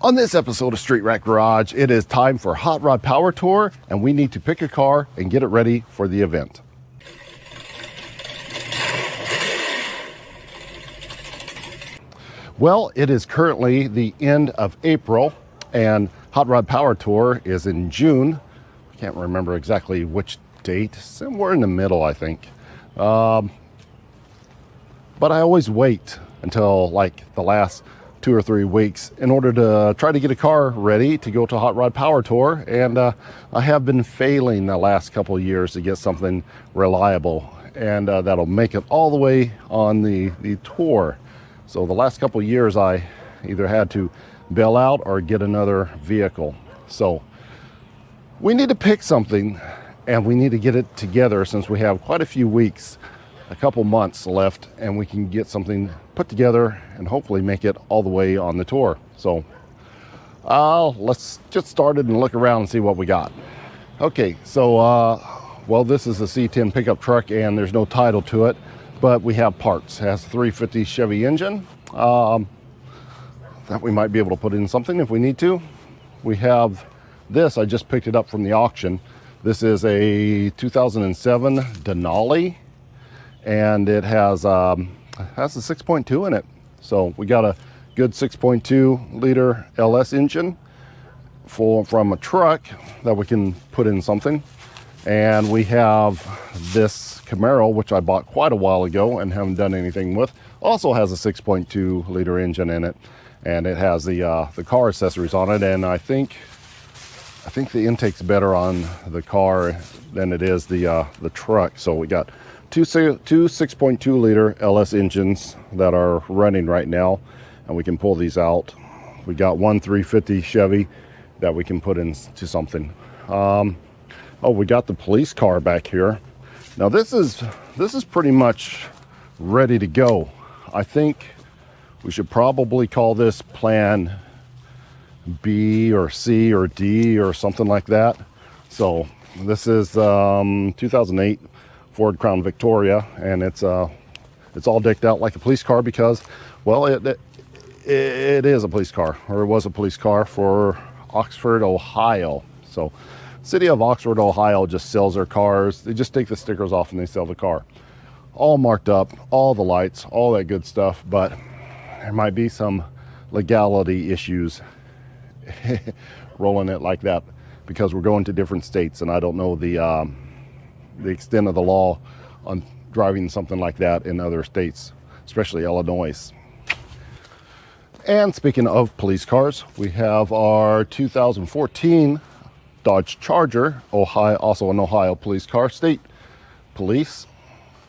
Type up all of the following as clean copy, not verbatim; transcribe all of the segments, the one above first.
On this episode of Street Rat Garage, it is time for Hot Rod Power Tour, and we need to pick a car and get it ready for the event. Well, it is currently the end of April, and Hot Rod Power Tour is in June. I can't remember exactly which date, somewhere in the middle, I think. But I always wait until like the last 2 or 3 weeks in order to try to get a car ready to go to Hot Rod Power Tour, and I have been failing the last couple of years to get something reliable, and that'll make it all the way on the tour. So the last couple of years I either had to bail out or get another vehicle. So we need to pick something, and we need to get it together since we have quite a few weeks, a couple months left, and we can get something put together and hopefully make it all the way on the tour. So let's get started and look around and see what we got. Okay, so well, this is a C10 pickup truck and there's no title to it, but we have parts. It has a 350 Chevy engine that we might be able to put in something if we need to. We have this, I just picked it up from the auction. This is a 2007 Denali, and it has a 6.2 in it. So we got a good 6.2 liter LS engine from a truck that we can put in something. And we have this Camaro, which I bought quite a while ago and haven't done anything with. Also has a 6.2 liter engine in it, and it has the car accessories on it. And I think the intake's better on the car than it is the truck. So we got two 6.2 liter LS engines that are running right now, and we can pull these out. We got one 350 Chevy that we can put into something. Oh, we got the police car back here. Now this is pretty much ready to go. I think we should probably call this Plan B or C or D or something like that. So this is 2008 Ford Crown Victoria, and it's all decked out like a police car because, well, it is a police car, or it was a police car for Oxford, Ohio. So city of Oxford, Ohio just sells their cars. They just take the stickers off and they sell the car. All marked up, all the lights, all that good stuff, but there might be some legality issues rolling it like that because we're going to different states, and I don't know the extent of the law on driving something like that in other states, especially Illinois. And speaking of police cars, we have our 2014 Dodge Charger, Ohio, also an Ohio police car, state police.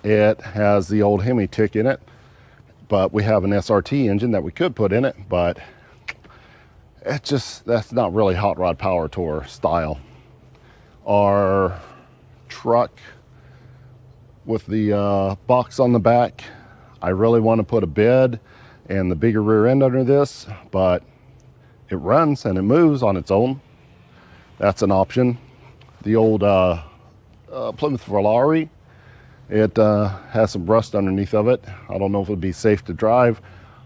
It has the old Hemi tick in it, but we have an SRT engine that we could put in it, but that's not really Hot Rod Power Tour style. Our truck with the box on the back, I really want to put a bed and the bigger rear end under this, but it runs and it moves on its own. That's an option. The old Plymouth Valari, it has some rust underneath of it. I don't know if it would be safe to drive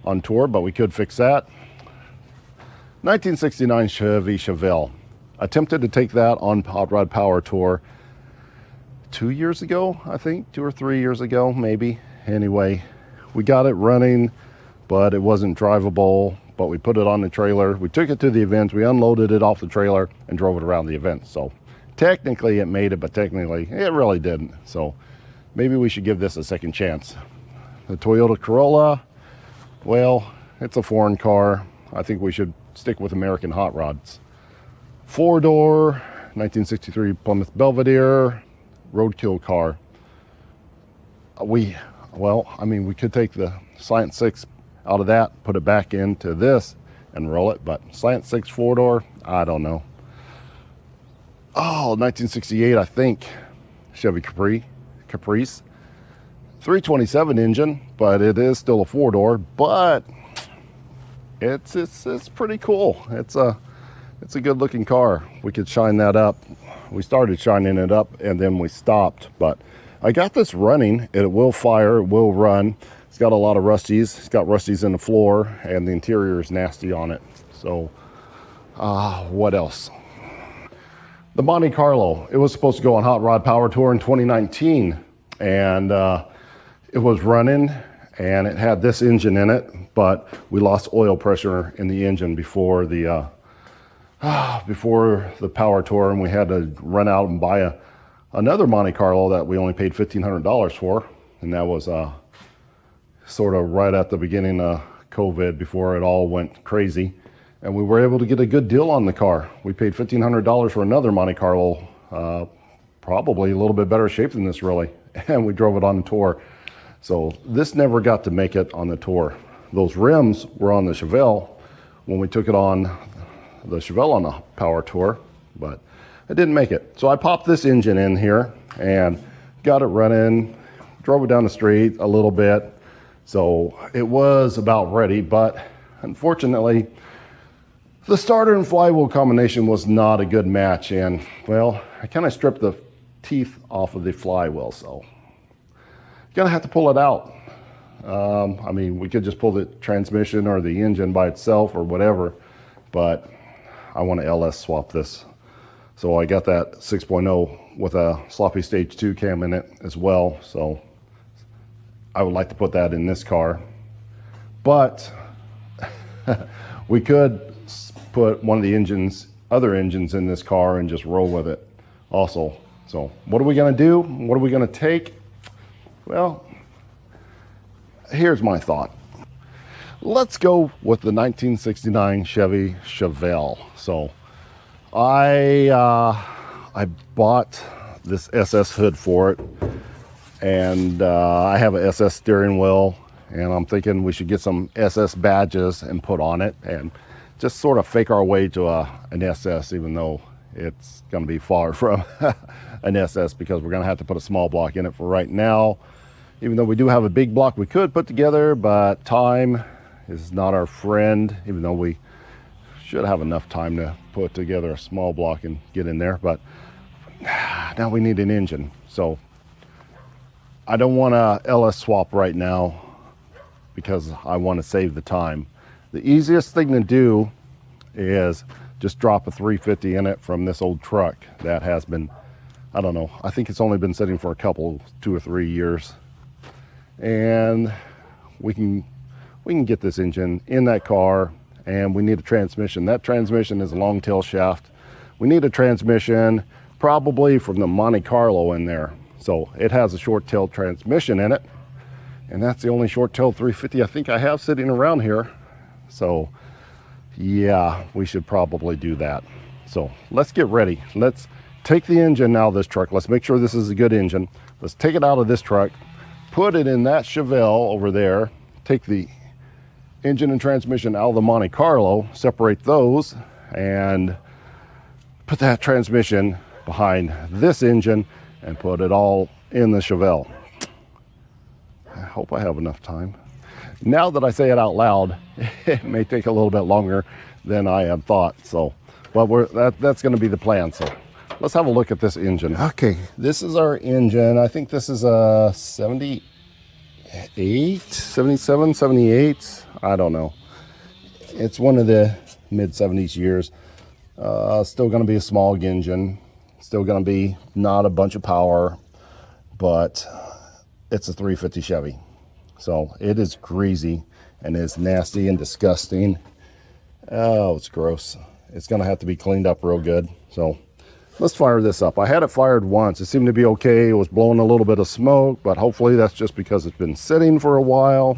on tour, but we could fix that. 1969 Chevy Chevelle. Attempted to take that on Hot Rod Power Tour 2 years ago, I think, 2 or 3 years ago, maybe. Anyway, we got it running, but it wasn't drivable, but we put it on the trailer. We took it to the event, we unloaded it off the trailer and drove it around the event. So technically it made it, but technically it really didn't. So maybe we should give this a second chance. The Toyota Corolla, well, it's a foreign car. I think we should stick with American hot rods. 4-door, 1963 Plymouth Belvedere, roadkill car. We could take the Slant 6 out of that, put it back into this and roll it, but Slant 6 4-door, I don't know. Oh, 1968, I think, Chevy Caprice. 327 engine, but it is still a 4-door, but it's pretty cool. It's a good looking car. We could shine that up. We started shining it up and then we stopped, but I got this running. It will fire, it will run. got a lot of rusties. It's got rusties in the floor, and the interior is nasty on it. So What else? The Monte Carlo. It was supposed to go on Hot Rod Power Tour in 2019, and it was running, and it had this engine in it, but we lost oil pressure in the engine before the Power Tour, and we had to run out and buy another Monte Carlo that we only paid $1,500 for, and that was sort of right at the beginning of COVID, before it all went crazy. And we were able to get a good deal on the car. We paid $1,500 for another Monte Carlo, probably a little bit better shape than this, really. And we drove it on the tour. So this never got to make it on the tour. Those rims were on the Chevelle when we took it on the Chevelle on the Power Tour, but it didn't make it. So I popped this engine in here and got it running, drove it down the street a little bit. So it was about ready, but unfortunately, the starter and flywheel combination was not a good match, and well, I kind of stripped the teeth off of the flywheel, so gonna have to pull it out. I mean, we could just pull the transmission or the engine by itself or whatever, but I want to LS swap this. So I got that 6.0 with a sloppy stage 2 cam in it as well, so I would like to put that in this car. But we could put one of the other engines in this car and just roll with it also. So what are we going to do? What are we going to take? Well, here's my thought. Let's go with the 1969 Chevy Chevelle. So I bought this SS hood for it, and I have an SS steering wheel, and I'm thinking we should get some SS badges and put on it and just sort of fake our way to an SS, even though it's going to be far from an SS, because we're going to have to put a small block in it for right now. Even though we do have a big block we could put together, but time is not our friend, even though we should have enough time to put together a small block and get in there. But now we need an engine. So I don't want to LS swap right now because I want to save the time. The easiest thing to do is just drop a 350 in it from this old truck that has been, I don't know, I think it's only been sitting for a couple, 2 or 3 years. And we can get this engine in that car, and we need a transmission. That transmission is a long tail shaft. We need a transmission probably from the Monte Carlo in there. So it has a short tail transmission in it, and that's the only short tail 350 I think I have sitting around here. So yeah, we should probably do that. So let's get ready. Let's take the engine out of this truck. Let's make sure this is a good engine. Let's take it out of this truck, put it in that Chevelle over there, take the engine and transmission out of the Monte Carlo, separate those, and put that transmission behind this engine and put it all in the Chevelle. I hope I have enough time. Now that I say it out loud, it may take a little bit longer than I had thought. So, but that's going to be the plan. So let's have a look at this engine. Okay, this is our engine. I think this is a 78, 77, 78. I don't know. It's one of the mid 70s years. Still going to be a small engine. Still going to be not a bunch of power, but it's a 350 Chevy. So it is greasy and is nasty and disgusting. Oh, it's gross. It's going to have to be cleaned up real good. So let's fire this up. I had it fired once. It seemed to be okay. It was blowing a little bit of smoke, but hopefully that's just because it's been sitting for a while.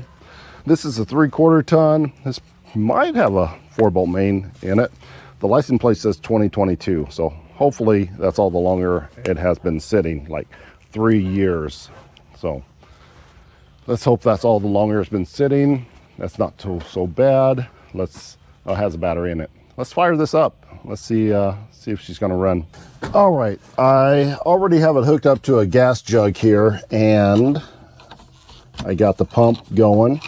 This is a 3/4 ton. This might have a 4-bolt main in it. The license plate says 2022. So hopefully that's all the longer it has been sitting, like 3 years. So let's hope that's all the longer it's been sitting. That's not so bad. It has a battery in it. Let's fire this up. Let's see if she's gonna run. All right, I already have it hooked up to a gas jug here, and I got the pump going.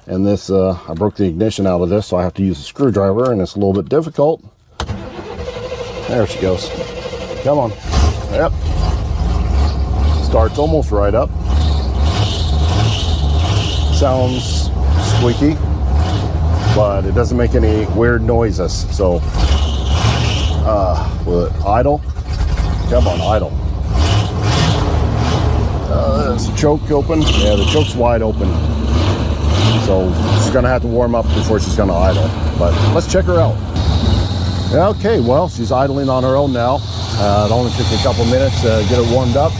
And this, I broke the ignition out of this, so I have to use a screwdriver, and it's a little bit difficult. There she goes. Come on. Yep. Starts almost right up. Sounds squeaky. but it doesn't make any weird noises. So, will it idle? Come on, idle. Is the choke open? Yeah, the choke's wide open. So she's gonna have to warm up before she's gonna idle. But let's check her out. Okay, well, she's idling on her own now. It only took a couple minutes to get it warmed up.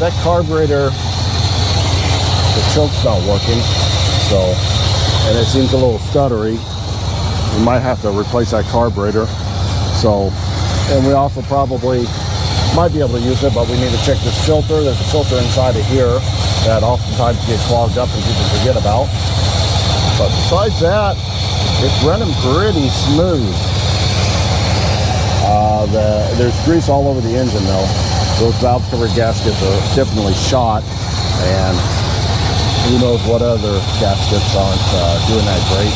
That carburetor, the choke's not working, so, and it seems a little stuttery. We might have to replace that carburetor. So, and we also probably might be able to use it, but we need to check this filter. There's a filter inside of here that oftentimes get clogged up and people forget about. But besides that, it's running pretty smooth. There's grease all over the engine though. Those valve cover gaskets are definitely shot, and who knows what other gaskets aren't doing that great.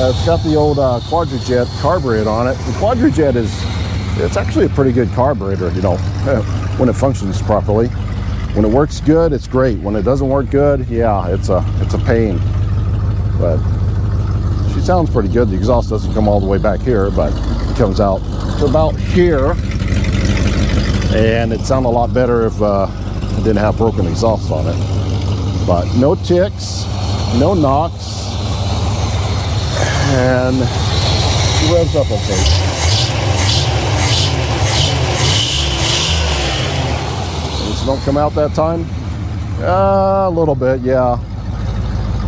It's got the old Quadrajet carburetor on it. The Quadrajet it's actually a pretty good carburetor, you know, when it functions properly. When it works good, it's great. When it doesn't work good, yeah, it's a pain. But she sounds pretty good. The exhaust doesn't come all the way back here, but it comes out to about here. And it sounded a lot better if it didn't have broken exhaust on it. But no ticks, no knocks, and she revs up okay. Don't come out that time? A little bit, yeah.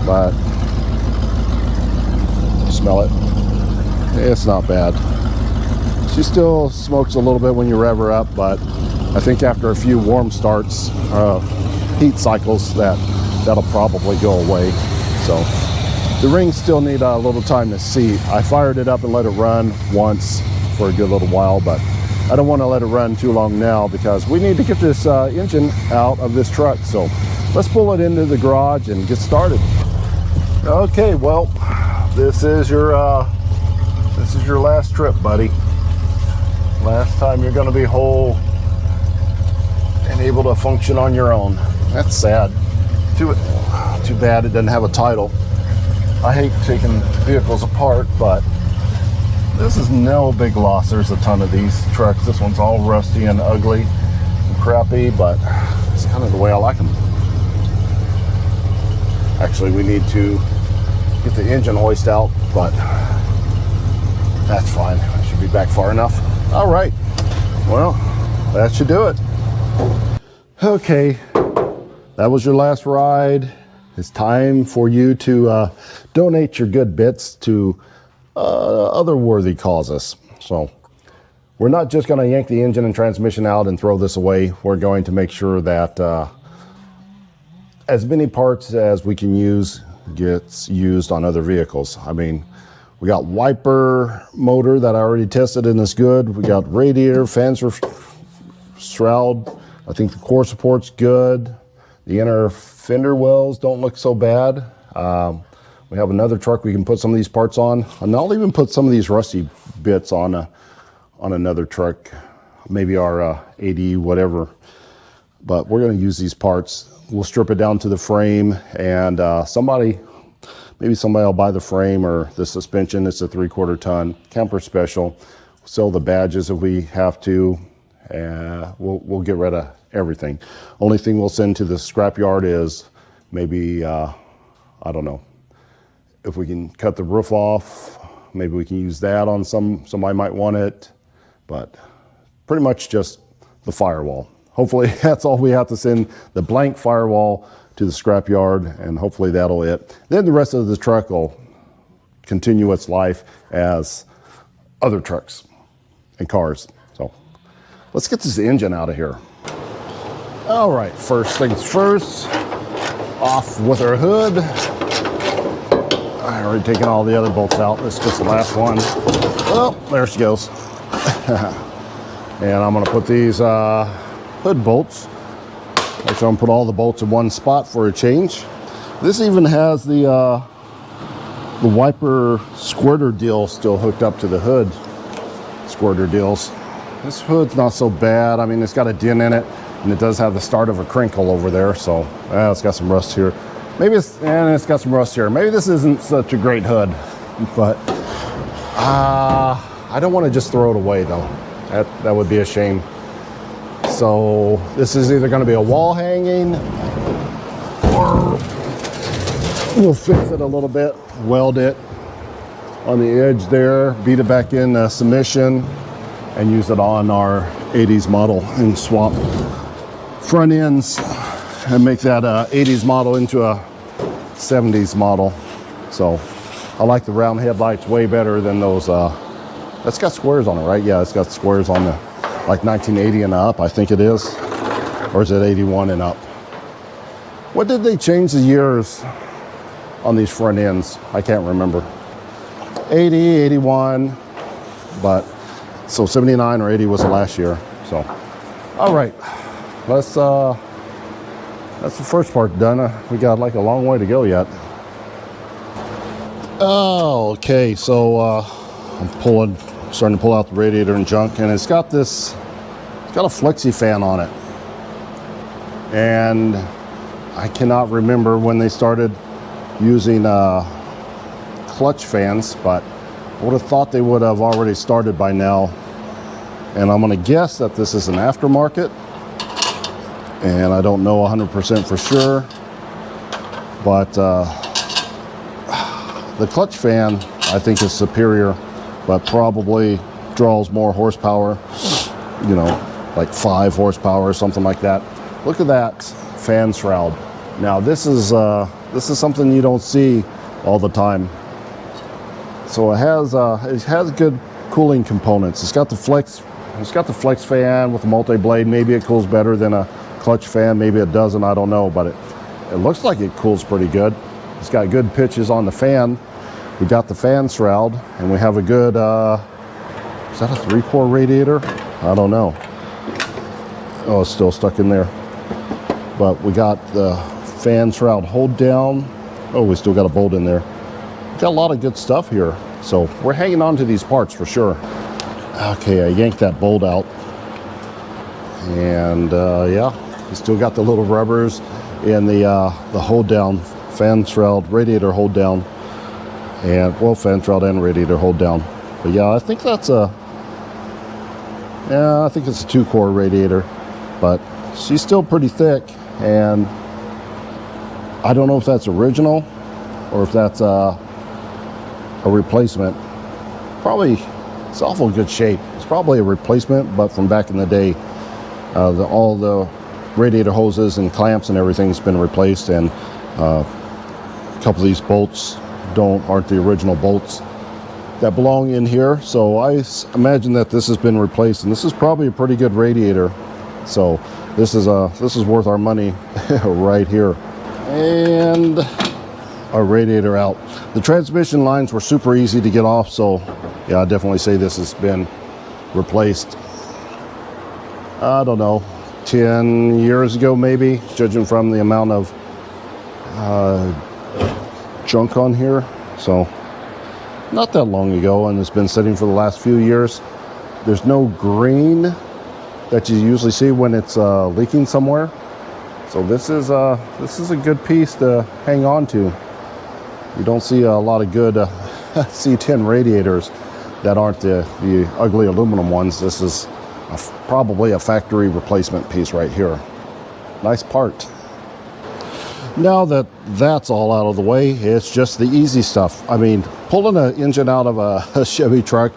But smell it. It's not bad. She still smokes a little bit when you rev her up, but I think after a few warm starts, heat cycles, that'll probably go away. So the rings still need a little time to seat. I fired it up and let it run once for a good little while, but I don't want to let it run too long now because we need to get this engine out of this truck. So let's pull it into the garage and get started. Okay, well, this is your last trip, buddy. Last time you're going to be whole and able to function on your own. That's sad. Too bad it doesn't have a title. I hate taking vehicles apart, but this is no big loss. There's a ton of these trucks. This one's all rusty and ugly and crappy, but it's kind of the way I like them. Actually, we need to get the engine hoist out, but that's fine. I should be back far enough. All right. Well, that should do it. Okay. That was your last ride. It's time for you to donate your good bits to other worthy causes. So we're not just going to yank the engine and transmission out and throw this away. We're going to make sure that as many parts as we can use gets used on other vehicles. I mean, we got wiper motor that I already tested and is good. We got radiator, fans shroud. I think the core support's good. The inner fender wells don't look so bad. We have another truck we can put some of these parts on, and I'll even put some of these rusty bits on another truck, maybe our 80, whatever. But we're going to use these parts. We'll strip it down to the frame, and maybe somebody will buy the frame or the suspension. It's a 3/4 ton camper special. Sell the badges if we have to. We'll get rid of everything. Only thing we'll send to the scrapyard is maybe I don't know. If we can cut the roof off, maybe we can use that on somebody might want it, but pretty much just the firewall. Hopefully that's all we have to send, the blank firewall to the scrapyard, and hopefully that'll it. Then the rest of the truck will continue its life as other trucks and cars. So let's get this engine out of here. All right, first things first, off with our hood. I already taken all the other bolts out. This is just the last one. Oh, there she goes. And I'm gonna put these hood bolts. Actually, I'm gonna put all the bolts in one spot for a change. This even has the wiper squirter deal still hooked up to the hood squirter deals. This hood's not so bad. I mean, it's got a dent in it, and it does have the start of a crinkle over there, so it's got some rust here. Maybe it's got some rust here. Maybe this isn't such a great hood, but I don't want to just throw it away though. That would be a shame. So this is either going to be a wall hanging, or we'll fix it a little bit, weld it on the edge there, beat it back in submission, and use it on our 80s model and swap front ends and make that 80s model into a 70s model. So I like the round headlights way better than those. That's got squares on it, right? Yeah, it's got squares on the like 1980 and up, I think it is. Or is it 81 and up? What did they change the years on these front ends? I can't remember. 80, 81, but so 79 or 80 was the last year. So, all right, let's, that's the first part done. We got like a long way to go yet. Oh, okay, so I'm starting to pull out the radiator and junk, and it's got a flexi fan on it. And I cannot remember when they started using clutch fans, but I would have thought they would have already started by now. And I'm gonna guess that this is an aftermarket, and I don't know 100% for sure, but the clutch fan I think is superior, but probably draws more horsepower, you know, like 5 horsepower or something like that. Look at that fan shroud. Now this is something you don't see all the time. So it has good cooling components. It's got the flex fan with a multi-blade. Maybe it cools better than a clutch fan. Maybe it doesn't. I don't know, but it looks like it cools pretty good. It's got good pitches on the fan. We got the fan shroud, and we have a good. Is that a 3-core radiator? I don't know. Oh, it's still stuck in there. But we got the fan shroud hold down. Oh, we still got a bolt in there. Got a lot of good stuff here. So we're hanging on to these parts for sure. Okay, I yanked that bolt out. And yeah, we still got the little rubbers in the hold down, fan shroud, radiator hold down. And well, fan shroud and radiator hold down. But yeah, I think it's a 2-core radiator, but she's still pretty thick, and I don't know if that's original or if that's a replacement. Probably, it's awful good shape. It's probably a replacement, but from back in the day. All the radiator hoses and clamps and everything's been replaced, and a couple of these bolts aren't the original bolts that belong in here. So I imagine that this has been replaced, and this is probably a pretty good radiator. So this is worth our money right here. And our radiator out. The transmission lines were super easy to get off, so yeah, I definitely say this has been replaced. I don't know, 10 years ago maybe, judging from the amount of junk on here. So not that long ago, and it's been sitting for the last few years. There's no green that you usually see when it's leaking somewhere. So this is a good piece to hang on to. You don't see a lot of good C10 radiators that aren't the ugly aluminum ones. This is probably a factory replacement piece right here. Nice part. Now that that's all out of the way, it's just the easy stuff. I mean, pulling an engine out of a Chevy truck,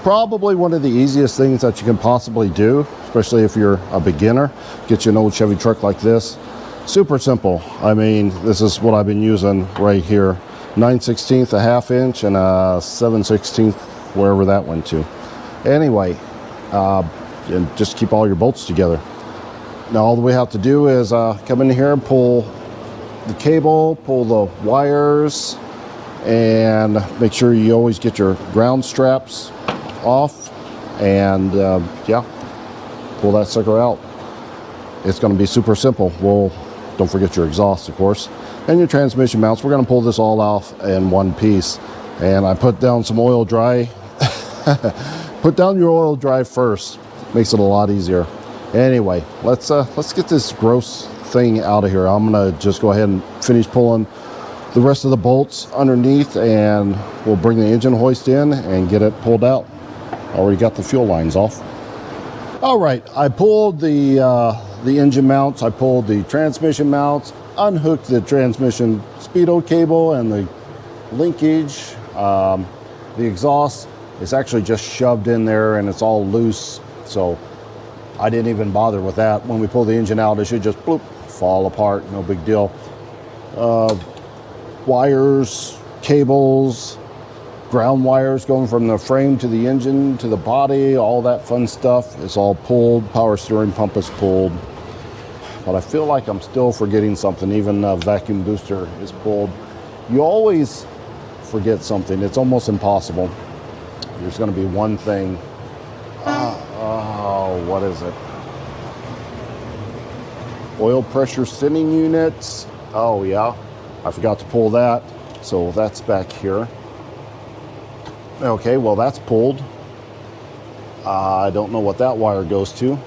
probably one of the easiest things that you can possibly do, especially if you're a beginner. Get you an old Chevy truck like this. Super simple. I mean, this is what I've been using right here. 9/16, a ½ inch, and a 7/16, wherever that went to. Anyway, and just keep all your bolts together. Now all we have to do is come in here and pull the cable, pull the wires, and make sure you always get your ground straps off, and yeah, pull that sucker out. It's going to be super simple. Well, don't forget your exhaust, of course, and your transmission mounts. We're going to pull this all off in one piece, and I put down some oil dry. Put down your oil dry first. Makes it a lot easier. Anyway, let's get this gross thing out of here. I'm gonna just go ahead and finish pulling the rest of the bolts underneath, and we'll bring the engine hoist in and get it pulled out. Already got the fuel lines off. All right, I pulled the engine mounts, I pulled the transmission mounts, unhooked the transmission speedo cable and the linkage. The exhaust is actually just shoved in there and it's all loose, so I didn't even bother with that. When we pull the engine out, it should just bloop, fall apart, no big deal. Wires, cables, ground wires going from the frame to the engine to the body, all that fun stuff is all pulled. Power steering pump is pulled. But I feel like I'm still forgetting something. Even the vacuum booster is pulled. You always forget something. It's almost impossible. There's going to be one thing. Oh, what is it? Oil pressure sending units. Oh yeah, I forgot to pull that. So that's back here. Okay, well that's pulled. I don't know what that wire goes to.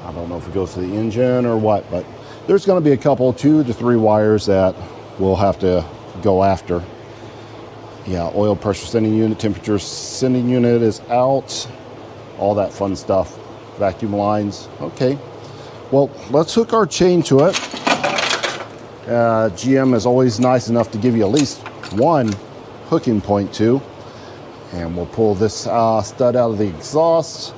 I don't know if it goes to the engine or what, but there's going to be a couple, 2 to 3 wires that we'll have to go after. Yeah, oil pressure sending unit, temperature sending unit is out. All that fun stuff. Vacuum lines. Okay. Well, let's hook our chain to it. GM is always nice enough to give you at least one hooking point to. And we'll pull this stud out of the exhaust.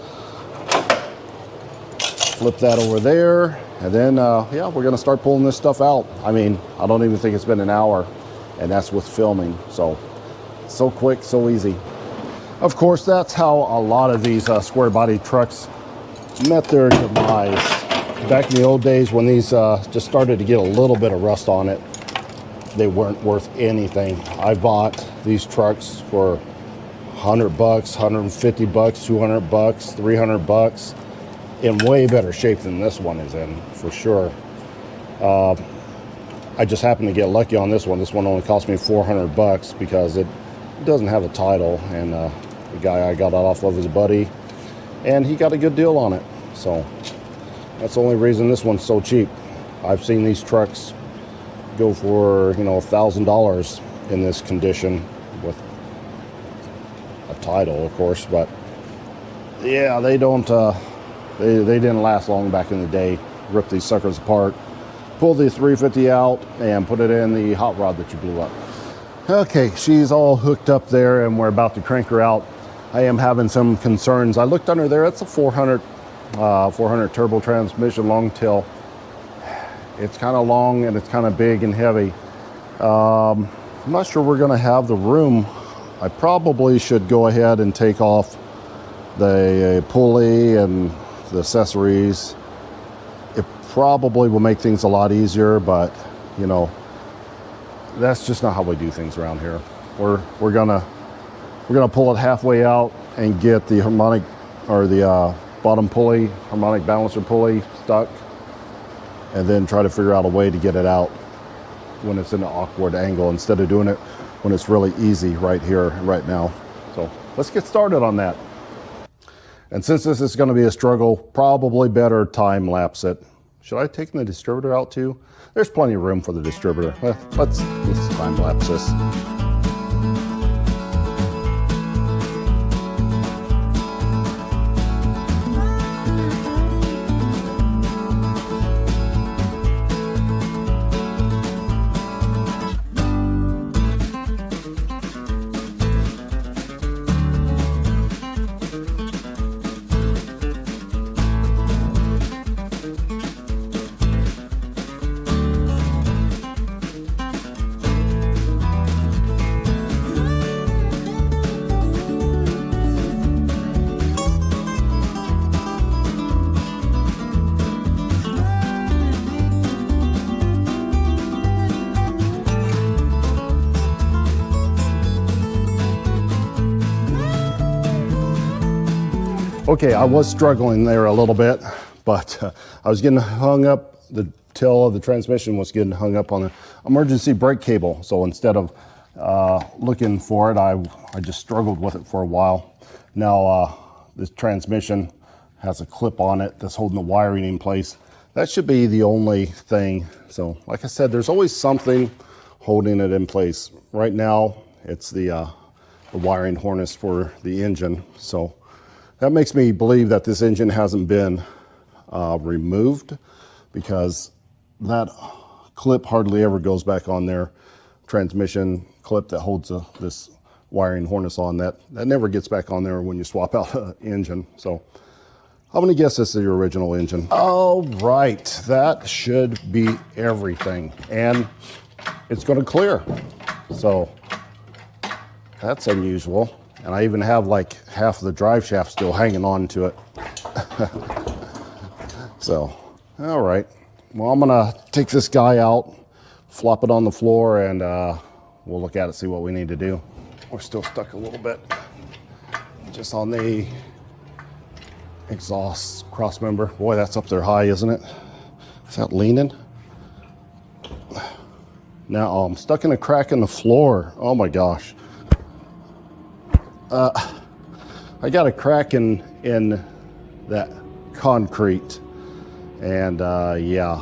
Flip that over there. And then, yeah, we're going to start pulling this stuff out. I mean, I don't even think it's been an hour. And that's with filming. So quick, so easy. Of course, that's how a lot of these square body trucks met their demise. Back in the old days when these just started to get a little bit of rust on it, they weren't worth anything. I bought these trucks for $100, $150, $200, $300, in way better shape than this one is in, for sure. I just happened to get lucky on this one. This one only cost me $400 because it doesn't have a title, and the guy I got it off of is a buddy, and he got a good deal on it. So that's the only reason this one's so cheap. I've seen these trucks go for, you know, $1,000 in this condition with a title, of course. But yeah, they don't. They didn't last long back in the day. Rip these suckers apart, pull the 350 out, and put it in the hot rod that you blew up. Okay, she's all hooked up there, and we're about to crank her out. I am having some concerns. I looked under there. It's a 400 turbo transmission, long tail. It's kind of long and it's kind of big and heavy. I'm not sure we're going to have the room. I probably should go ahead and take off the pulley and the accessories. It probably will make things a lot easier, but you know, that's just not how we do things around here. We're gonna pull it halfway out and get the harmonic, or the bottom pulley, harmonic balancer pulley stuck, and then try to figure out a way to get it out when it's in an awkward angle, instead of doing it when it's really easy right here, right now. So let's get started on that. And since this is going to be a struggle, probably better time lapse it. Should I have taken the distributor out too? There's plenty of room for the distributor. Let's time lapse this. Okay, I was struggling there a little bit, but I was getting hung up. The tail of the transmission was getting hung up on the emergency brake cable. So instead of looking for it, I just struggled with it for a while. Now this transmission has a clip on it that's holding the wiring in place. that should be the only thing. So like I said, there's always something holding it in place. Right now, it's the wiring harness for the engine. So that makes me believe that this engine hasn't been removed, because that clip hardly ever goes back on there. Transmission clip that holds this wiring harness on, that never gets back on there when you swap out the engine. So I'm gonna guess this is your original engine. All right, that should be everything. And it's gonna clear. So that's unusual. And I even have like half of the drive shaft still hanging on to it. So, all right. Well, I'm gonna take this guy out, flop it on the floor, and we'll look at it, see what we need to do. We're still stuck a little bit just on the exhaust cross member. Boy, that's up there high, isn't it? Is that leaning? Now I'm stuck in a crack in the floor. Oh my gosh. I got a crack in that concrete, and yeah,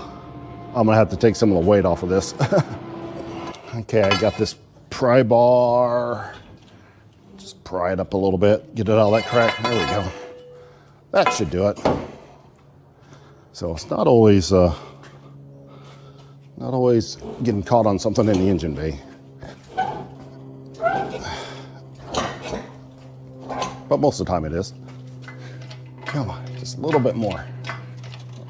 I'm gonna have to take some of the weight off of this. Okay, I got this pry bar. Just pry it up a little bit, get it out of that crack. There we go. That should do it. So it's not always getting caught on something in the engine bay. But most of the time it is. Come on, just a little bit more.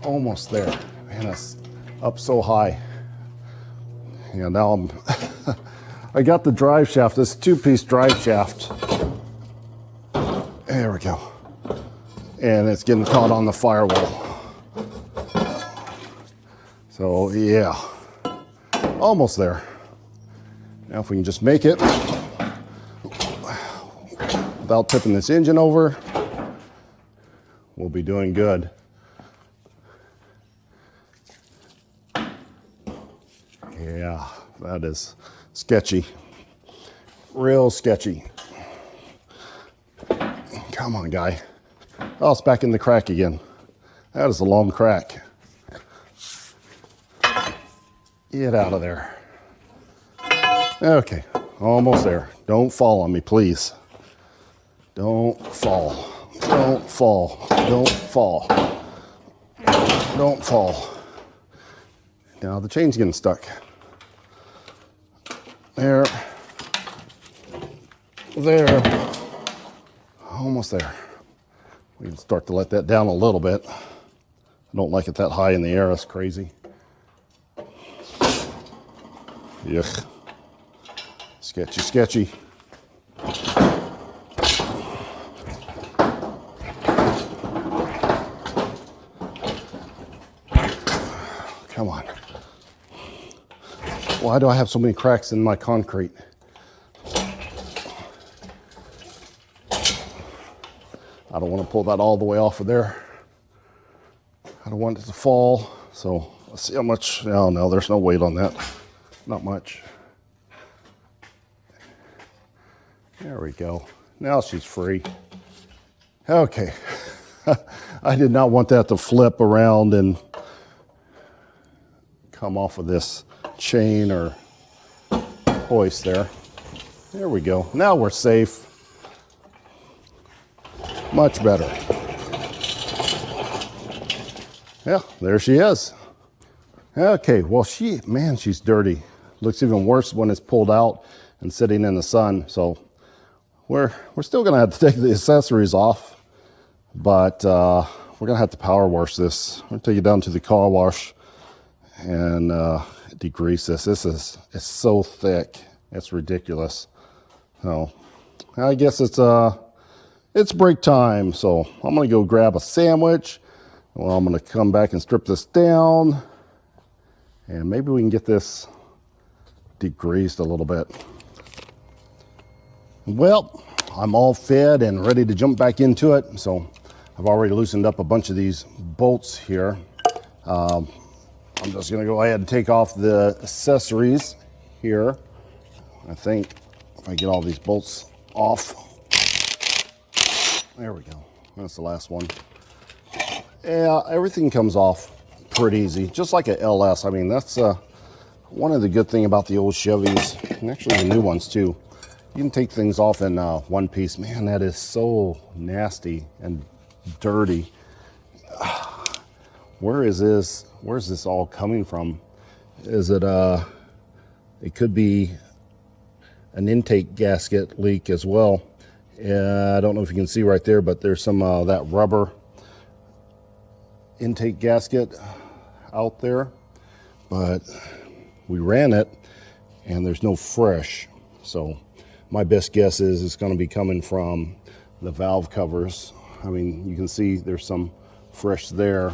Almost there. Man, it's up so high. Yeah, now I'm I got the drive shaft, this 2-piece drive shaft. There we go. And it's getting caught on the firewall. So yeah, almost there. Now if we can just make it without tipping this engine over, we'll be doing good. Yeah, that is sketchy. Real sketchy. Come on, guy. Oh, it's back in the crack again. That is a long crack. Get out of there. Okay, almost there. Don't fall on me, please. Don't fall. Don't fall. Don't fall. Don't fall. Now the chain's getting stuck. There. There. Almost there. We can start to let that down a little bit. I don't like it that high in the air. It's crazy. Yuck. Sketchy, sketchy. Come on. Why do I have so many cracks in my concrete? I don't want to pull that all the way off of there. I don't want it to fall. So let's see how much. Oh no, there's no weight on that. Not much. There we go. Now she's free. Okay. I did not want that to flip around and come off of this chain or hoist there. There we go. Now we're safe. Much better. Yeah, there she is. Okay, well she's dirty. Looks even worse when it's pulled out and sitting in the sun. So we're still gonna have to take the accessories off, but we're gonna have to power wash this. I'm gonna take it down to the car wash and degrease this. It's so thick, it's ridiculous. So I guess it's break time. So I'm gonna go grab a sandwich. Well, I'm gonna come back and strip this down, and maybe we can get this degreased a little bit. Well, I'm all fed and ready to jump back into it. So I've already loosened up a bunch of these bolts here. I'm just gonna go ahead and take off the accessories here. I think if I get all these bolts off. There we go. That's the last one. Yeah, everything comes off pretty easy, just like a LS. I mean, that's one of the good thing about the old Chevys, and actually the new ones too. You can take things off in one piece. Man, that is so nasty and dirty. Where's this all coming from? Is it it could be an intake gasket leak as well. I don't know if you can see right there, but there's some that rubber intake gasket out there, but we ran it and there's no fresh. So my best guess is it's going to be coming from the valve covers. I mean, you can see there's some fresh there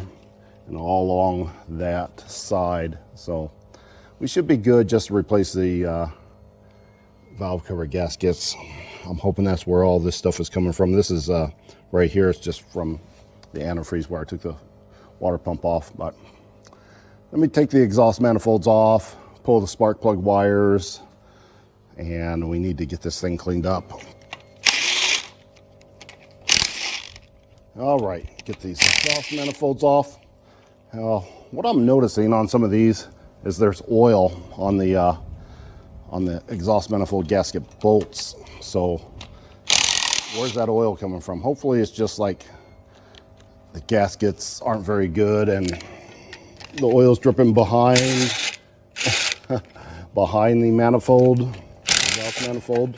and all along that side. So we should be good just to replace the valve cover gaskets. I'm hoping that's where all this stuff is coming from. This is right here. It's just from the antifreeze where I took the water pump off. But let me take the exhaust manifolds off, pull the spark plug wires, and we need to get this thing cleaned up. All right, get these exhaust manifolds off. What I'm noticing on some of these is there's oil on the exhaust manifold gasket bolts. So where's that oil coming from? Hopefully it's just like the gaskets aren't very good and the oil's dripping behind behind the manifold, exhaust manifold,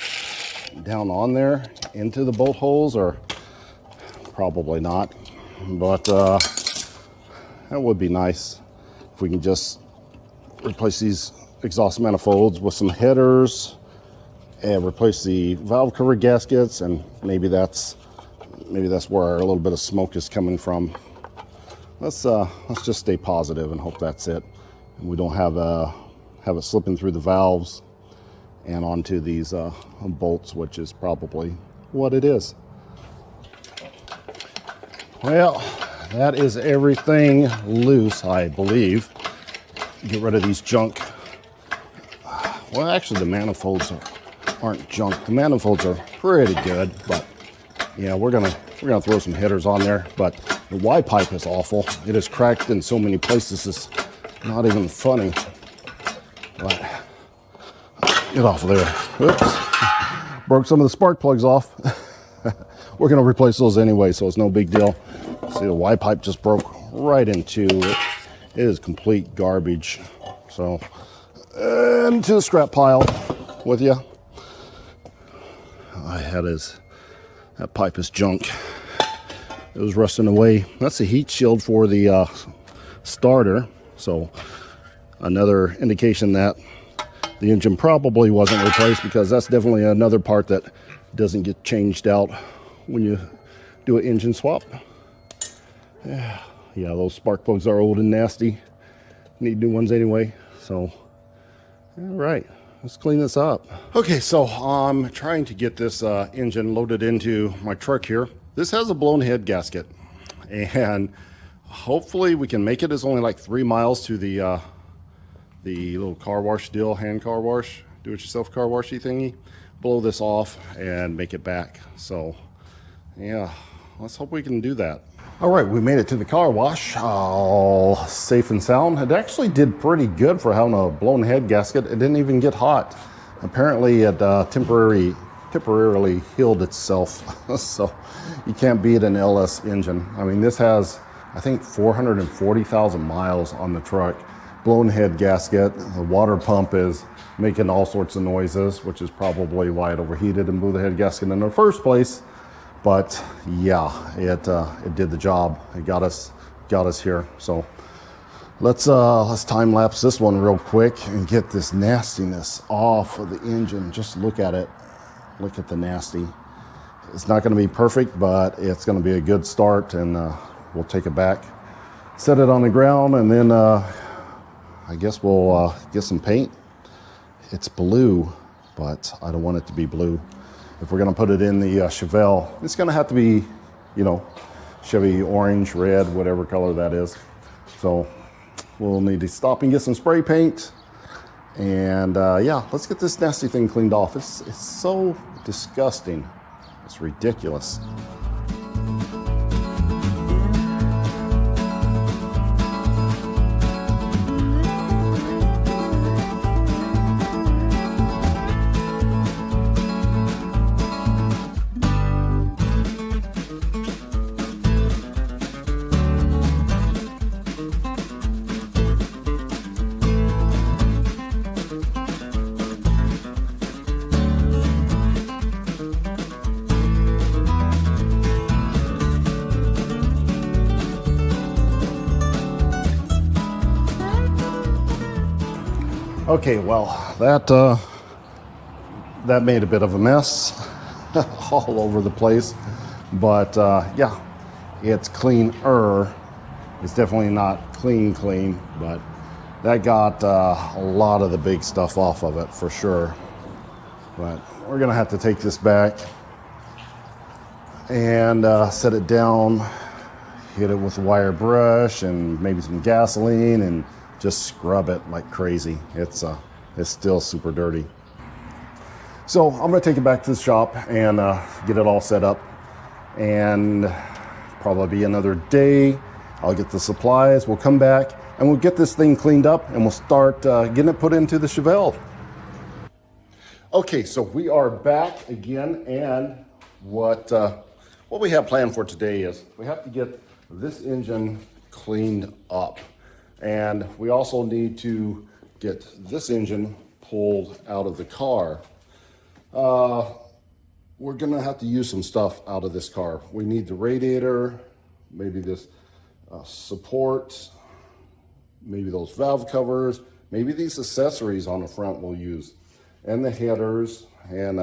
down on there into the bolt holes, or probably not. But that would be nice if we can just replace these exhaust manifolds with some headers and replace the valve cover gaskets, and maybe that's where a little bit of smoke is coming from. Let's just stay positive and hope that's it, and we don't have it slipping through the valves and onto these bolts, which is probably what it is. Well, that is everything loose, I believe. Get rid of these junk. Well, actually, the manifolds aren't junk. The manifolds are pretty good, but yeah, we're gonna throw some headers on there. But the Y pipe is awful. It is cracked in so many places. It's not even funny. But get off of there. Oops. Broke some of the spark plugs off. We're gonna replace those anyway, so it's no big deal. See, the Y pipe just broke right into it. It is complete garbage. So into the scrap pile with you. That pipe is junk. It was rusting away. That's the heat shield for the starter. So another indication that the engine probably wasn't replaced, because that's definitely another part that doesn't get changed out when you do an engine swap. Yeah, those spark plugs are old and nasty. Need new ones anyway. So, all right, let's clean this up. Okay, so I'm trying to get this engine loaded into my truck here. This has a blown head gasket, and hopefully we can make it. It's only like 3 miles to the little car wash deal, hand car wash, do-it-yourself car washy thingy. Blow this off and make it back. So, yeah, let's hope we can do that. All right, we made it to the car wash, all safe and sound. It actually did pretty good for having a blown head gasket. It didn't even get hot. Apparently it temporarily healed itself. So you can't beat an LS engine. I mean, this has, I think, 440,000 miles on the truck. Blown head gasket. The water pump is making all sorts of noises, which is probably why it overheated and blew the head gasket in the first place. But yeah, it did the job. It got us here. So let's time lapse this one real quick and get this nastiness off of the engine. Just look at it. Look at the nasty. It's not going to be perfect, but it's going to be a good start, and we'll take it back, set it on the ground, and then I guess we'll get some paint. It's blue, but I don't want it to be blue. If we're gonna put it in the Chevelle, it's gonna have to be, Chevy orange, red, whatever color that is. So we'll need to stop and get some spray paint. And yeah, let's get this nasty thing cleaned off. It's so disgusting. It's ridiculous. Okay, well, that made a bit of a mess all over the place, but yeah, it's cleaner. It's definitely not clean, but that got a lot of the big stuff off of it for sure. But we're gonna have to take this back and set it down, hit it with a wire brush and maybe some gasoline, and just scrub it like crazy. It's still super dirty. So I'm gonna take it back to the shop and get it all set up, and probably be another day. I'll get the supplies, we'll come back and we'll get this thing cleaned up, and we'll start getting it put into the Chevelle. Okay, so we are back again, and what we have planned for today is we have to get this engine cleaned up, and we also need to get this engine pulled out of the car. We're gonna have to use some stuff out of this car. We need the radiator, maybe this support, maybe those valve covers, maybe these accessories on the front we'll use, and the headers, and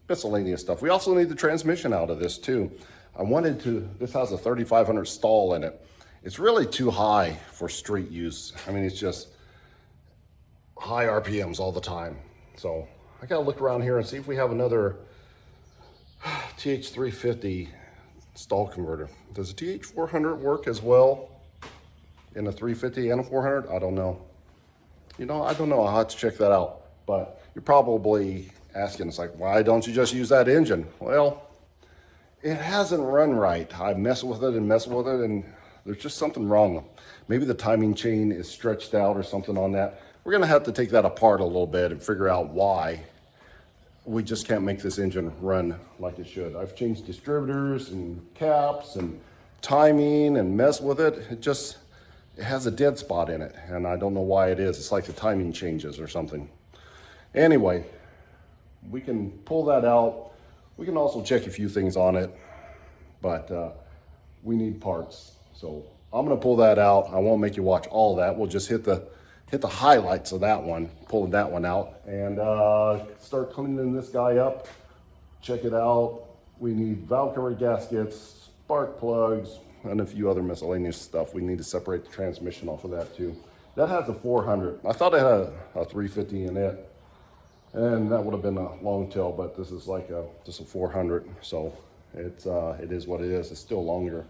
miscellaneous stuff. We also need the transmission out of this too. This has a 3500 stall in it. It's really too high for street use. I mean, it's just high RPMs all the time. So I gotta look around here and see if we have another TH350 stall converter. Does the TH400 work as well in a 350 and a 400? I don't know. I don't know. I'll have to check that out. But you're probably asking, it's like, why don't you just use that engine? Well, it hasn't run right. I mess with it, and there's just something wrong. Maybe the timing chain is stretched out or something on that. We're gonna have to take that apart a little bit and figure out why we just can't make this engine run like it should. I've changed distributors and caps and timing and messed with it. It has a dead spot in it, and I don't know why it is. It's like the timing changes or something. Anyway, we can pull that out. We can also check a few things on it, but we need parts. So I'm gonna pull that out. I won't make you watch all that. We'll just hit the highlights of that one, pulling that one out, and start cleaning this guy up. Check it out. We need valve cover gaskets, spark plugs, and a few other miscellaneous stuff. We need to separate the transmission off of that too. That has a 400. I thought it had a 350 in it, and that would have been a long tail, but this is like just a 400. So it is what it is. It's still longer,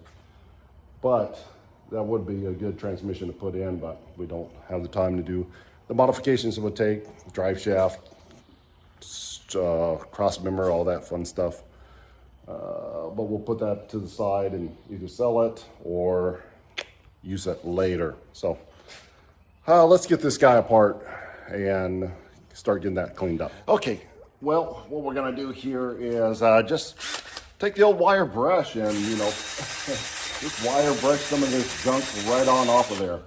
but that would be a good transmission to put in, but we don't have the time to do the modifications it would take, drive shaft, cross member, all that fun stuff. But we'll put that to the side and either sell it or use it later. So let's get this guy apart and start getting that cleaned up. Okay, well, what we're gonna do here is just take the old wire brush and, just wire brush some of this junk right on off of there.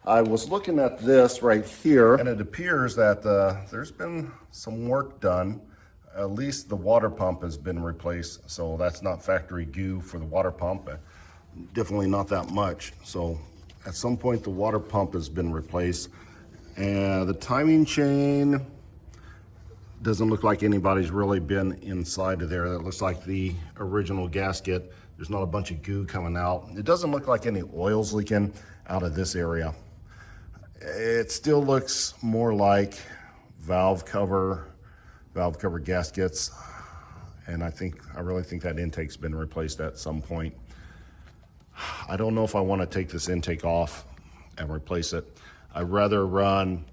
I was looking at this right here, and it appears that there's been some work done. At least the water pump has been replaced, so that's not factory goo for the water pump. Definitely not that much. So at some point the water pump has been replaced, and the timing chain doesn't look like anybody's really been inside of there. That looks like the original gasket. There's not a bunch of goo coming out. It doesn't look like any oil's leaking out of this area. It still looks more like valve cover gaskets. And I really think that intake's been replaced at some point. I don't know if I want to take this intake off and replace it. I'd rather run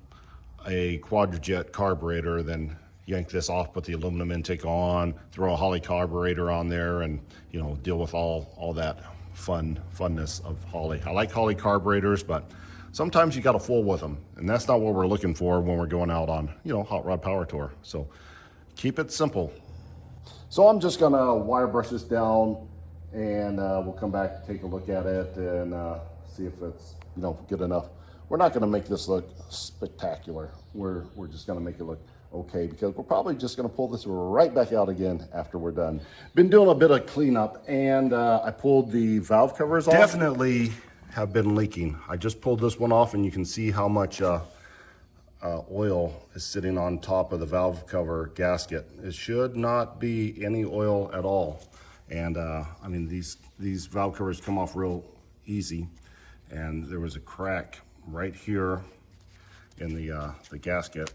a quadrajet carburetor than yank this off, put the aluminum intake on, throw a Holley carburetor on there, and deal with all that funness of Holley. I like Holley carburetors, but sometimes you got to fool with them, and that's not what we're looking for when we're going out on hot rod power tour. So keep it simple. So I'm just gonna wire brush this down, and we'll come back and take a look at it and see if it's good enough. We're not gonna make this look spectacular. We're just gonna make it look okay, because we're probably just gonna pull this right back out again after we're done. Been doing a bit of cleanup, and I pulled the valve covers off. Definitely have been leaking. I just pulled this one off, and you can see how much oil is sitting on top of the valve cover gasket. It should not be any oil at all. And I mean, these valve covers come off real easy, and there was a crack right here in the gasket,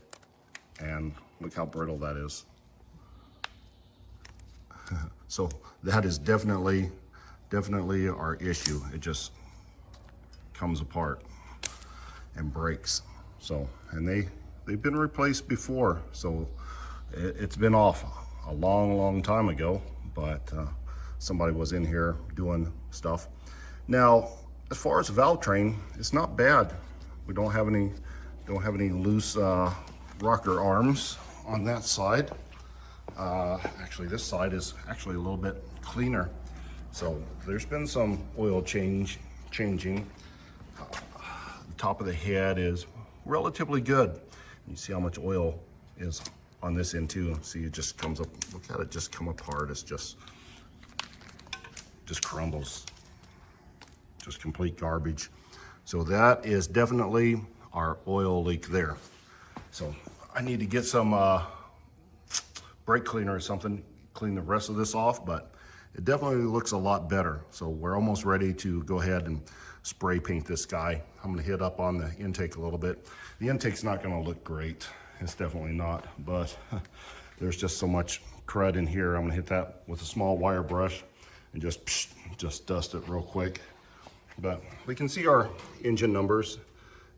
and look how brittle that is. So that is definitely our issue. It just comes apart and breaks. So, and they've been replaced before, so it's been off a long time ago, but somebody was in here doing stuff. Now, as far as the valve train, it's not bad. We don't have any loose rocker arms on that side. Actually, this side is actually a little bit cleaner. So there's been some oil changing. The top of the head is relatively good. You see how much oil is on this end too. See, it just comes up. Look at it just come apart. It's just crumbles. Just complete garbage. So that is definitely our oil leak there. So I need to get some brake cleaner or something, clean the rest of this off, but it definitely looks a lot better. So we're almost ready to go ahead and spray paint this guy. I'm gonna hit up on the intake a little bit. The intake's not gonna look great. It's definitely not, but there's just so much crud in here. I'm gonna hit that with a small wire brush and just dust it real quick. But we can see our engine numbers.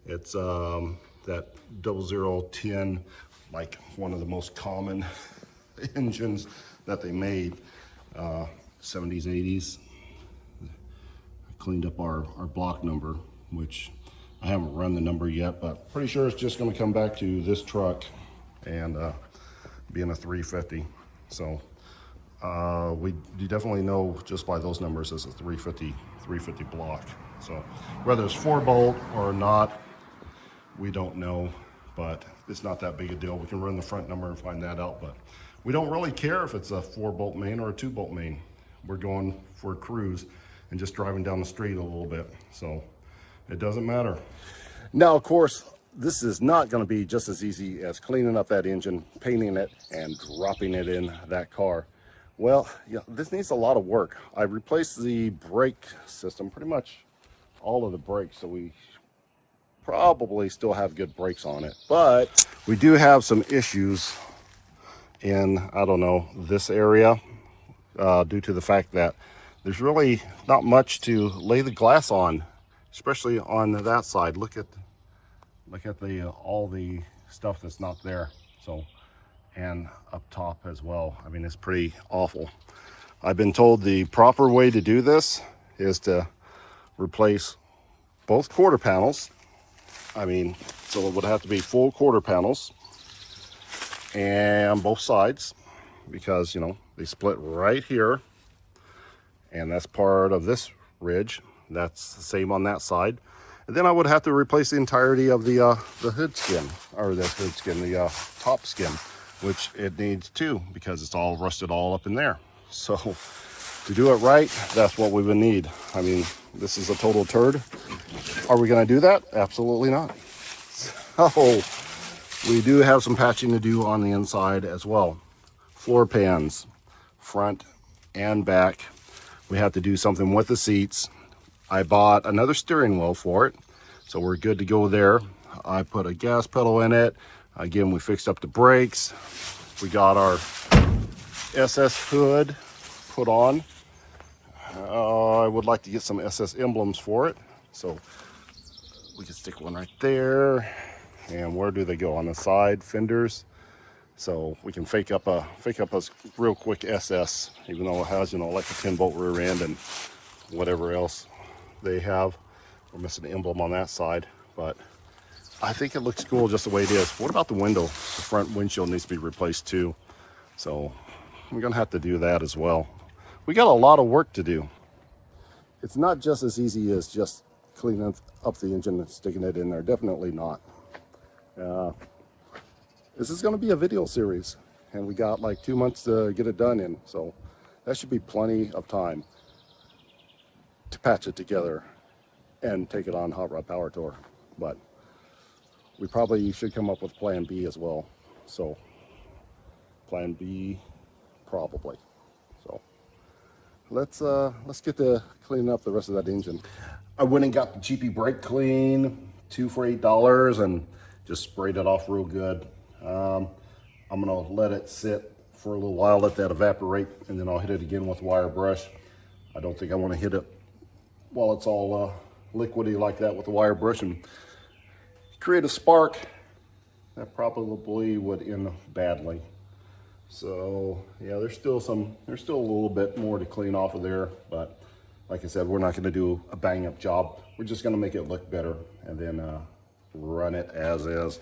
It's that 0010, like one of the most common engines that they made, 70s, 80s. I cleaned up our block number, which I haven't run the number yet, but pretty sure it's just gonna come back to this truck and being a 350. So you definitely know just by those numbers as a 350 block. So whether it's 4-bolt or not, we don't know, but it's not that big a deal. We can run the front number and find that out, but we don't really care if it's a 4-bolt main or a 2-bolt main. We're going for a cruise and just driving down the street a little bit, so it doesn't matter. Now, of course, this is not going to be just as easy as cleaning up that engine, painting it, and dropping it in that car. Well, yeah, this needs a lot of work. I replaced the brake system, pretty much all of the brakes, so we probably still have good brakes on it. But we do have some issues in, I don't know, this area due to the fact that there's really not much to lay the glass on, especially on that side. Look at the all the stuff that's not there. So, and up top as well. I mean, it's pretty awful. I've been told the proper way to do this is to replace both quarter panels. I mean, so it would have to be full quarter panels and both sides, because, you know, they split right here, and that's part of this ridge. That's the same on that side. And then I would have to replace the entirety of the hood skin, or the hood skin, the top skin, which it needs too, because it's all rusted all up in there. So to do it right, that's what we would need. I mean, this is a total turd. Are we gonna do that? Absolutely not. So we do have some patching to do on the inside as well. Floor pans, front and back. We have to do something with the seats. I bought another steering wheel for it, so we're good to go there. I put a gas pedal in it. Again, we fixed up the brakes. We got our SS hood put on. I would like to get some SS emblems for it, so we can stick one right there. And where do they go? On the side fenders, so we can fake up a real quick SS, even though it has, you know, like a 10-bolt rear end and whatever else they have. We're missing an emblem on that side, but I think it looks cool just the way it is. What about the window? The front windshield needs to be replaced too, so we're gonna have to do that as well. We got a lot of work to do. It's not just as easy as just cleaning up the engine and sticking it in there. Definitely not. This is going to be a video series, and we got like 2 months to get it done in, so that should be plenty of time to patch it together and take it on Hot Rod Power Tour. But we probably should come up with plan B as well. So plan B, probably. So let's get to cleaning up the rest of that engine. I went and got the cheapy brake clean, 2 for $8, and just sprayed it off real good. I'm gonna let it sit for a little while, let that evaporate, and then I'll hit it again with wire brush. I don't think I want to hit it while it's all liquidy like that with the wire brush and create a spark. That probably would end badly. So yeah, there's still a little bit more to clean off of there, but like I said, we're not going to do a bang up job. We're just going to make it look better and then run it as is.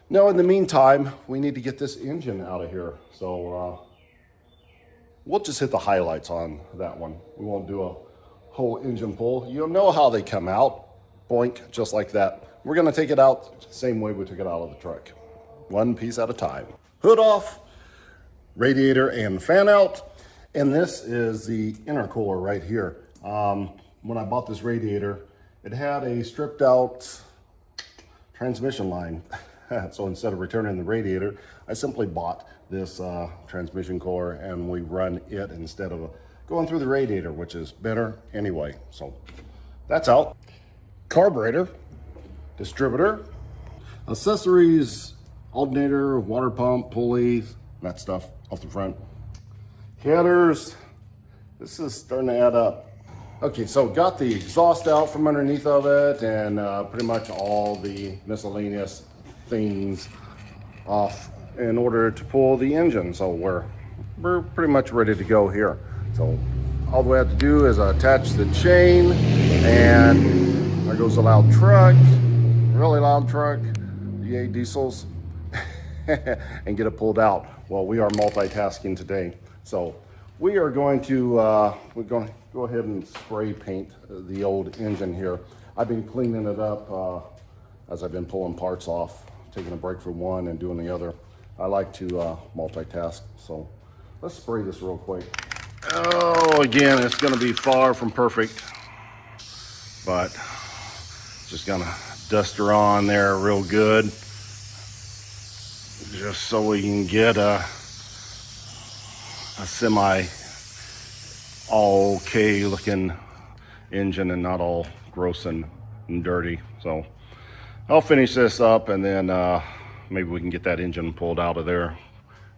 Now, in the meantime, we need to get this engine out of here. So we'll just hit the highlights on that one. We won't do a whole engine pull. You'll know how they come out, boink, just like that. We're going to take it out the same way we took it out of the truck, one piece at a time. Hood off, radiator and fan out, and this is the intercooler right here. When I bought this radiator, it had a stripped out transmission line. So instead of returning the radiator, I simply bought this transmission core and we run it instead of going through the radiator, which is better anyway. So that's out. Carburetor, distributor, accessories, alternator, water pump, pulleys, that stuff off the front. Headers, this is starting to add up. Okay, so got the exhaust out from underneath of it and pretty much all the miscellaneous things off in order to pull the engine. So we're pretty much ready to go here. So all we have to do is attach the chain, and there goes a loud truck, really loud truck, V8 diesels, and get it pulled out. Well, we are multitasking today. So we are going to we're going to go ahead and spray paint the old engine here. I've been cleaning it up as I've been pulling parts off, taking a break from one and doing the other. I like to multitask, so let's spray this real quick. Oh, again, it's going to be far from perfect, but just gonna dust her on there real good, just so we can get a semi okay looking engine and not all gross and dirty. So I'll finish this up and then maybe we can get that engine pulled out of there.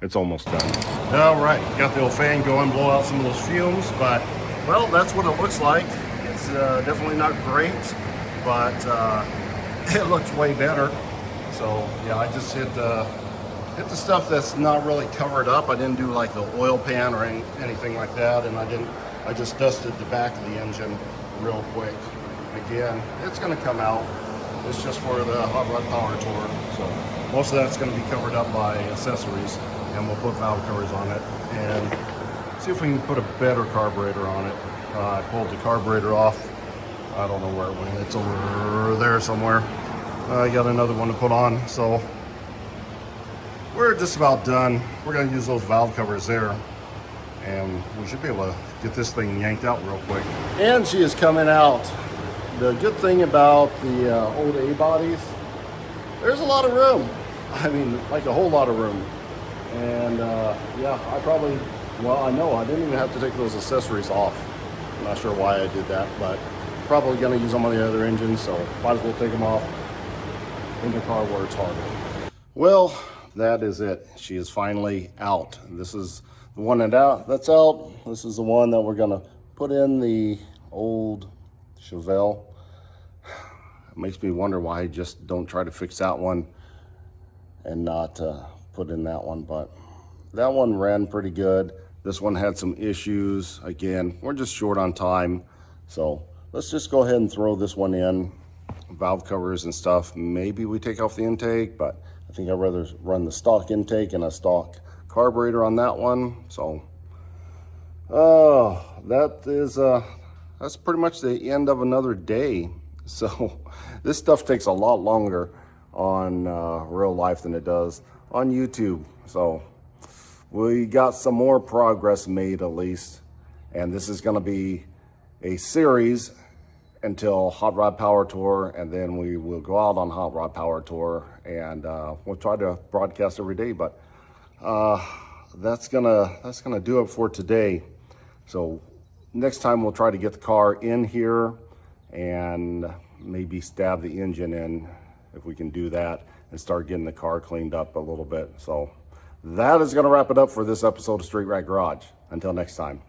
It's almost done. All right, got the old fan going, blow out some of those fumes, but well, that's what it looks like. It's definitely not great, but it looks way better. So yeah, I just hit the stuff that's not really covered up. I didn't do like the oil pan or anything like that, and I just dusted the back of the engine real quick. Again, it's gonna come out. It's just for the Hotrod Power Tour. So most of that's gonna be covered up by accessories, and we'll put valve covers on it and see if we can put a better carburetor on it. I pulled the carburetor off. I don't know where it went. It's over there somewhere. I got another one to put on, so we're just about done. We're gonna use those valve covers there, and we should be able to get this thing yanked out real quick. And she is coming out. The good thing about the old A-bodies, there's a lot of room. I mean, like a whole lot of room. And yeah, I know I didn't even have to take those accessories off. I'm not sure why I did that, but probably gonna use them on the other engines, so might as well take them off in the car where it's harder. Well, that is it. She is finally out. This is the one that's out. This is the one that we're gonna put in the old Chevelle. It makes me wonder why I just don't try to fix that one and not put in that one, but that one ran pretty good. This one had some issues. Again, we're just short on time, so let's just go ahead and throw this one in. Valve covers and stuff, maybe we take off the intake, but I think I'd rather run the stock intake and a stock carburetor on that one. So that's pretty much the end of another day. So this stuff takes a lot longer on real life than it does on YouTube. So we got some more progress made, at least, and this is going to be a series until Hot Rod Power Tour, and then we will go out on Hot Rod Power Tour, and we'll try to broadcast every day. But that's gonna do it for today. So next time we'll try to get the car in here and maybe stab the engine in if we can do that, and start getting the car cleaned up a little bit. So that is going to wrap it up for this episode of Street Rat Garage. Until next time.